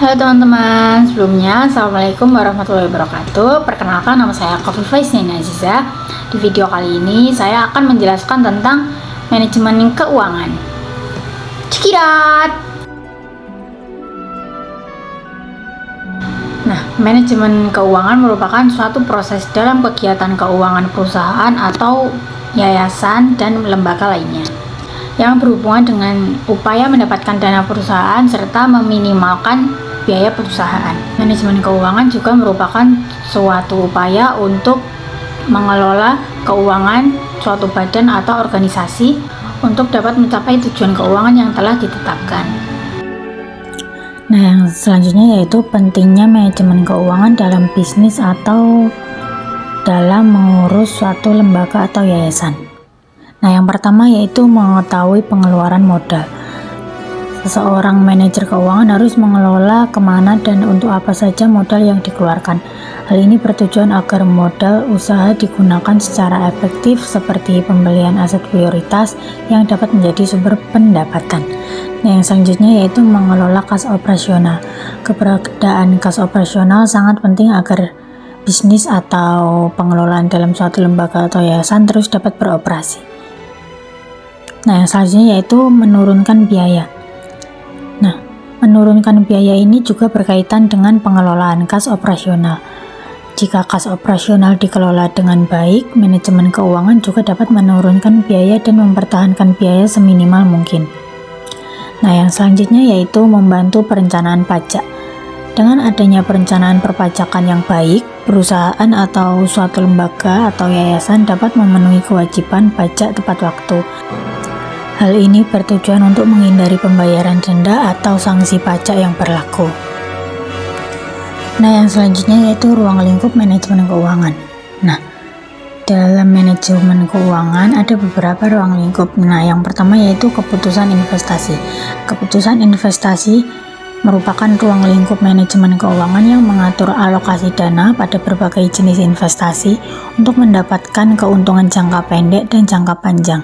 Halo teman-teman, sebelumnya Assalamualaikum warahmatullahi wabarakatuh. Perkenalkan, nama saya Khofifah Isniani Aziza. Di video kali ini saya akan menjelaskan tentang manajemen keuangan. Cekirat. Nah, manajemen keuangan merupakan suatu proses dalam kegiatan keuangan perusahaan atau yayasan dan lembaga lainnya yang berhubungan dengan upaya mendapatkan dana perusahaan serta meminimalkan biaya perusahaan. Manajemen keuangan juga merupakan suatu upaya untuk mengelola keuangan suatu badan atau organisasi untuk dapat mencapai tujuan keuangan yang telah ditetapkan. Nah, yang selanjutnya yaitu pentingnya manajemen keuangan dalam bisnis atau dalam mengurus suatu lembaga atau yayasan. Nah, yang pertama yaitu mengetahui pengeluaran modal. Seseorang manajer keuangan harus mengelola kemana dan untuk apa saja modal yang dikeluarkan. Hal ini bertujuan agar modal usaha digunakan secara efektif seperti pembelian aset prioritas yang dapat menjadi sumber pendapatan. Nah, yang selanjutnya yaitu mengelola kas operasional. Keberadaan kas operasional sangat penting agar bisnis atau pengelolaan dalam suatu lembaga atau yayasan terus dapat beroperasi. Nah, yang selanjutnya yaitu menurunkan biaya. Nah, menurunkan biaya ini juga berkaitan dengan pengelolaan kas operasional. Jika kas operasional dikelola dengan baik, manajemen keuangan juga dapat menurunkan biaya dan mempertahankan biaya seminimal mungkin. Nah, yang selanjutnya yaitu membantu perencanaan pajak. Dengan adanya perencanaan perpajakan yang baik, perusahaan atau suatu lembaga atau yayasan dapat memenuhi kewajiban pajak tepat waktu. Hal ini bertujuan untuk menghindari pembayaran denda atau sanksi pajak yang berlaku. Nah, yang selanjutnya yaitu ruang lingkup manajemen keuangan. Nah, dalam manajemen keuangan ada beberapa ruang lingkup. Nah, yang pertama yaitu keputusan investasi. Keputusan investasi merupakan ruang lingkup manajemen keuangan yang mengatur alokasi dana pada berbagai jenis investasi untuk mendapatkan keuntungan jangka pendek dan jangka panjang.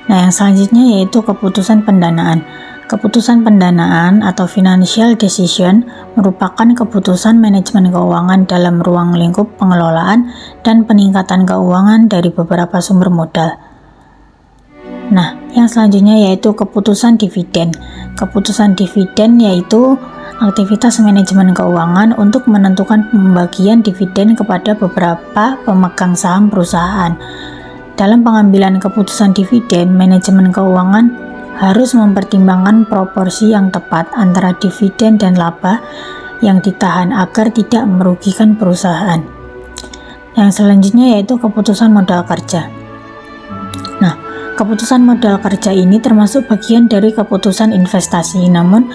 Nah, yang selanjutnya yaitu keputusan pendanaan. Keputusan pendanaan atau financial decision merupakan keputusan manajemen keuangan dalam ruang lingkup pengelolaan dan peningkatan keuangan dari beberapa sumber modal. Nah, yang selanjutnya yaitu keputusan dividen. Keputusan dividen yaitu aktivitas manajemen keuangan untuk menentukan pembagian dividen kepada beberapa pemegang saham perusahaan. Dalam pengambilan keputusan dividen, manajemen keuangan harus mempertimbangkan proporsi yang tepat antara dividen dan laba yang ditahan agar tidak merugikan perusahaan. Yang selanjutnya yaitu keputusan modal kerja. Nah, keputusan modal kerja ini termasuk bagian dari keputusan investasi, namun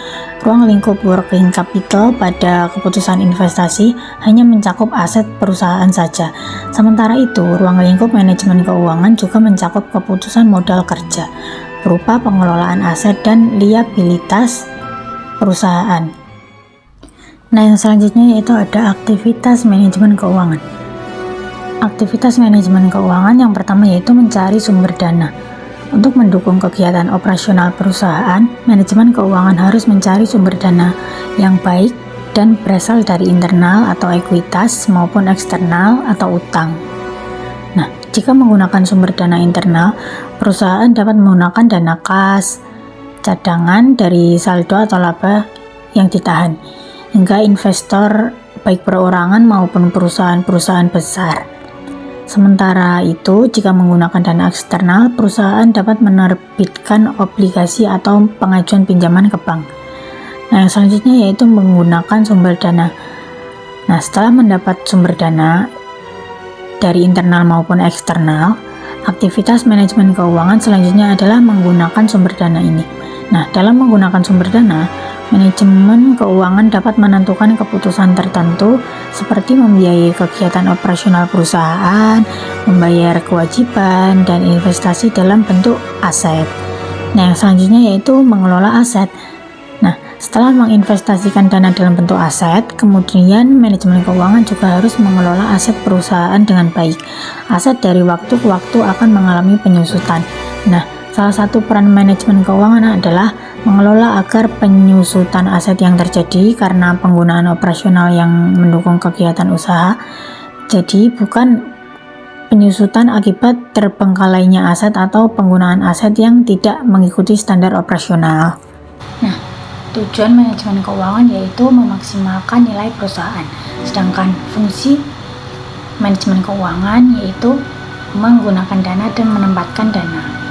ruang lingkup working capital pada keputusan investasi hanya mencakup aset perusahaan saja. Sementara itu, ruang lingkup manajemen keuangan juga mencakup keputusan modal kerja berupa pengelolaan aset dan liabilitas perusahaan. Nah, yang selanjutnya yaitu ada aktivitas manajemen keuangan. Aktivitas manajemen keuangan yang pertama yaitu mencari sumber dana. Untuk mendukung kegiatan operasional perusahaan, manajemen keuangan harus mencari sumber dana yang baik dan berasal dari internal atau ekuitas maupun eksternal atau utang. Nah, jika menggunakan sumber dana internal, perusahaan dapat menggunakan dana kas, cadangan dari saldo atau laba yang ditahan, hingga investor baik perorangan maupun perusahaan-perusahaan besar. Sementara itu, jika menggunakan dana eksternal, perusahaan dapat menerbitkan obligasi atau pengajuan pinjaman ke bank. Nah, yang selanjutnya yaitu menggunakan sumber dana. Nah, setelah mendapat sumber dana dari internal maupun eksternal, aktivitas manajemen keuangan selanjutnya adalah menggunakan sumber dana ini. Nah, dalam menggunakan sumber dana, manajemen keuangan dapat menentukan keputusan tertentu seperti membiayai kegiatan operasional perusahaan, membayar kewajiban, dan investasi dalam bentuk aset. Nah, yang selanjutnya yaitu mengelola aset. Nah, setelah menginvestasikan dana dalam bentuk aset, kemudian manajemen keuangan juga harus mengelola aset perusahaan dengan baik. Aset dari waktu ke waktu akan mengalami penyusutan. Nah, salah satu peran manajemen keuangan adalah mengelola agar penyusutan aset yang terjadi karena penggunaan operasional yang mendukung kegiatan usaha. Jadi bukan penyusutan akibat terbengkalainya aset atau penggunaan aset yang tidak mengikuti standar operasional. Nah, tujuan manajemen keuangan yaitu memaksimalkan nilai perusahaan, sedangkan fungsi manajemen keuangan yaitu menggunakan dana dan menempatkan dana.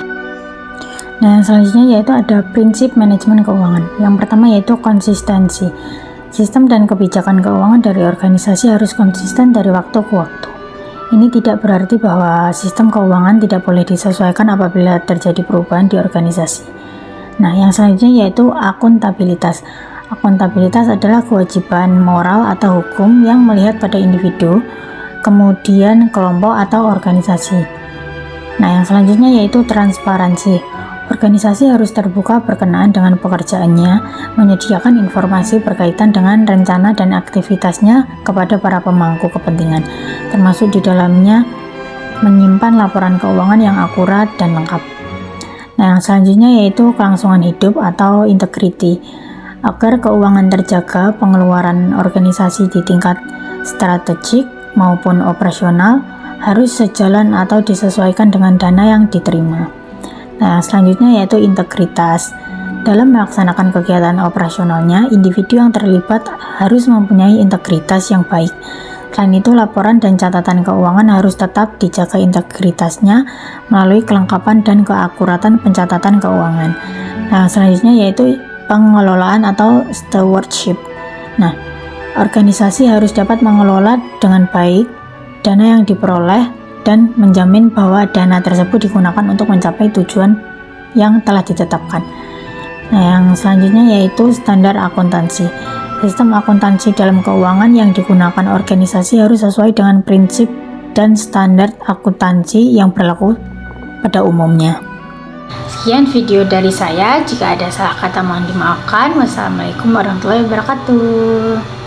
Nah, selanjutnya yaitu ada prinsip manajemen keuangan. Yang pertama yaitu konsistensi. Sistem dan kebijakan keuangan dari organisasi harus konsisten dari waktu ke waktu. Ini tidak berarti bahwa sistem keuangan tidak boleh disesuaikan apabila terjadi perubahan di organisasi. Nah, yang selanjutnya yaitu akuntabilitas. Akuntabilitas adalah kewajiban moral atau hukum yang melihat pada individu, kemudian kelompok atau organisasi. Nah, yang selanjutnya yaitu transparansi. Organisasi harus terbuka berkenaan dengan pekerjaannya, menyediakan informasi berkaitan dengan rencana dan aktivitasnya kepada para pemangku kepentingan, termasuk di dalamnya menyimpan laporan keuangan yang akurat dan lengkap. Nah, yang selanjutnya yaitu kelangsungan hidup atau integrity. Agar keuangan terjaga, pengeluaran organisasi di tingkat strategik maupun operasional harus sejalan atau disesuaikan dengan dana yang diterima. Nah, selanjutnya yaitu integritas. Dalam melaksanakan kegiatan operasionalnya, individu yang terlibat harus mempunyai integritas yang baik. Selain itu, laporan dan catatan keuangan harus tetap dijaga integritasnya melalui kelengkapan dan keakuratan pencatatan keuangan. Nah, selanjutnya yaitu pengelolaan atau stewardship. Nah, organisasi harus dapat mengelola dengan baik dana yang diperoleh dan menjamin bahwa dana tersebut digunakan untuk mencapai tujuan yang telah ditetapkan. Nah, yang selanjutnya yaitu standar akuntansi. Sistem akuntansi dalam keuangan yang digunakan organisasi harus sesuai dengan prinsip dan standar akuntansi yang berlaku pada umumnya. Sekian video dari saya. Jika ada salah kata mohon dimaafkan. Wassalamualaikum warahmatullahi wabarakatuh.